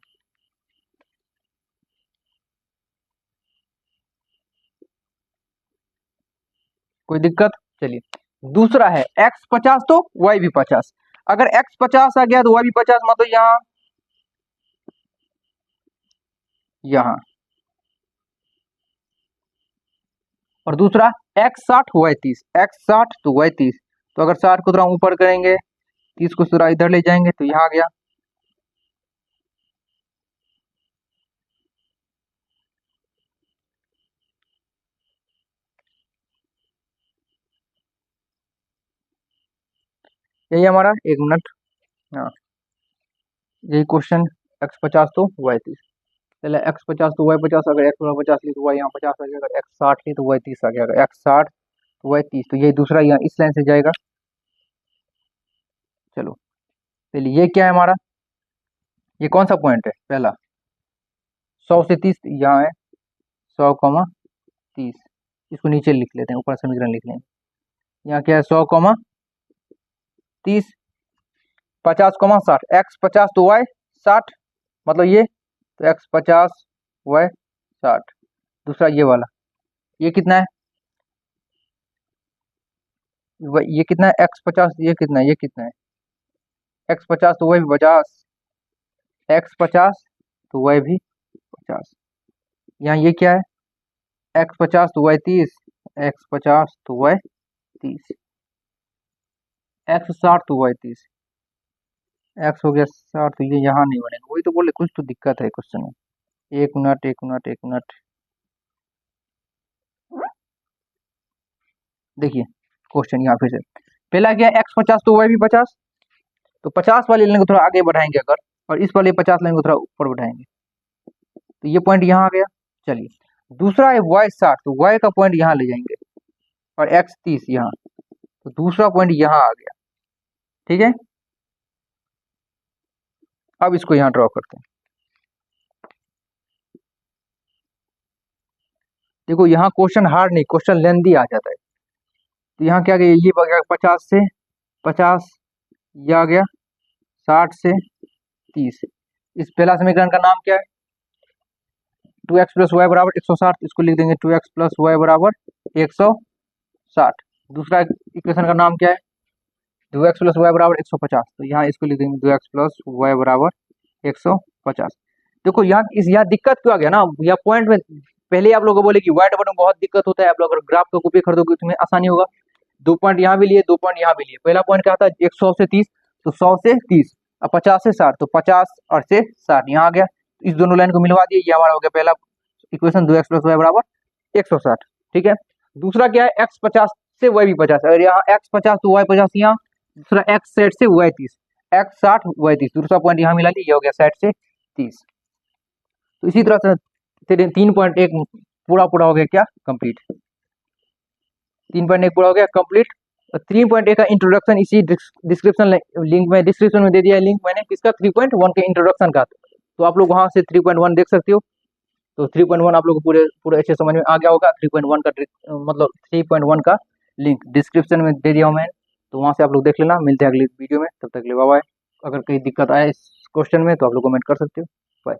कोई दिक्कत, चलिए दूसरा है x 50 तो y भी 50। अगर x 50 आ गया तो y भी 50, मतलब यहाँ यहाँ। और दूसरा x 60 y 30, x 60 तो y 30। तो अगर 60 को थोड़ा ऊपर करेंगे, 30 को थोड़ा इधर ले जाएंगे, तो यहाँ आ गया। यही हमारा, एक मिनट, हाँ यही क्वेश्चन, x 50 तो y 30। चले x 50 तो y 50, अगर x 50 ली तो y यहाँ 50 आ गया, अगर x 60 ली तो y 30 आ गया, अगर x 60 तो y 30, तो यही दूसरा यहाँ इस लाइन से जाएगा। चलो चलिए, ये क्या है हमारा, ये कौन सा पॉइंट है, पहला 100 से 30 यहाँ है, 100, 30। इसको नीचे लिख लेते हैं, ऊपर समीकरण लिख लेंगे। यहाँ क्या है 100, 30, 50, 60, x 50 तो y 60, मतलब ये, तो x 50 y 60। दूसरा ये वाला, ये कितना है, ये कितना है x 50, ये कितना है, ये कितना है x 50 तो y भी 50, x 50 तो y भी 50। यहाँ ये क्या है x 50 तो y 30, x 50 तो y 30, x 60 तो y 30, x हो गया 60, तो ये यहाँ नहीं बनेगा। वही तो बोले कुछ तो दिक्कत है क्वेश्चन में। एक मिनट, एक मिनट, एक मिनट, देखिए क्वेश्चन यहाँ फिर से। पहला क्या है x 50 तो y भी 50, तो 50 वाली लाइन को थोड़ा आगे बढ़ाएंगे अगर, और इस वाले 50 लाइन को थोड़ा ऊपर बढ़ाएंगे, तो ये पॉइंट यहाँ आ गया। चलिए दूसरा है y 60, तो y का पॉइंट यहाँ ले जाएंगे, और x 30 यहाँ, तो दूसरा पॉइंट यहाँ आ गया। ठीक है, अब इसको यहाँ ड्रॉ करते हैं। देखो यहाँ क्वेश्चन हार्ड नहीं, क्वेश्चन लेंदी आ जाता है। तो यहाँ क्या गया, ये आ गया 50 से 50, ये आ गया 60 से 30। इस पहला समीकरण का नाम क्या है, 2x प्लस वाई बराबर 160, इसको लिख देंगे 2x प्लस वाई बराबर 160। दूसरा इक्वेशन का नाम क्या है, 2x प्लस वाई बराबर 150, तो यहाँ इसको लिख देंगे 2x प्लस वाई बराबर 150। देखो यहाँ दिक्कत क्यों आ गया ना, यहाँ पॉइंट में पहले आप लोगों को बोले कि व्हाइट बोर्ड में बहुत दिक्कत होता है, आप लोग अगर ग्राफ का कॉपी खरीदोगे तो तुम्हें आसानी होगा। 2 पॉइंट यहाँ भी लिए, 2 पॉइंट यहाँ भी लिए। पहला पॉइंट क्या था 100 से 30, तो 100 से 30, अब 50 से 60, तो 50 और से 60 यहाँ आ गया। इस दोनों लाइन को मिलवा दिए, ये हमारा हो गया पहला इक्वेशन, 2x + y = 160। ठीक है, दूसरा क्या है x 50 से y भी 50, अगर यहाँ x 50 तो y 50 यहाँ, दूसरा x 60 से y 30, x 60 y 30, दूसरा पॉइंट यहाँ मिला लिया, ये हो गया 60 से 30। तो इसी तरह से 3.1 पूरा पूरा हो गया क्या, कंप्लीट। 3.1 पूरा हो गया कंप्लीट। 3.1 का इंट्रोडक्शन इसी डिस्क्रिप्शन लिंक में, डिस्क्रिप्शन में दे दिया है लिंक मैंने किसका, 3.1 के इंट्रोडक्शन का, तो आप लोग वहां से 3.1 देख सकते हो। तो 3.1 आप लोग को पूरे पूरे अच्छे समझ में आ गया होगा। 3.1 का मतलब 3.1 का लिंक डिस्क्रिप्शन में दे दिया हूँ मैं, तो वहां से आप लोग देख लेना। मिलते हैं अगली वीडियो में, तब तक के लिए बाय बाय। अगर कोई दिक्कत आए इस क्वेश्चन में तो आप लोग कमेंट कर सकते हो। बाय।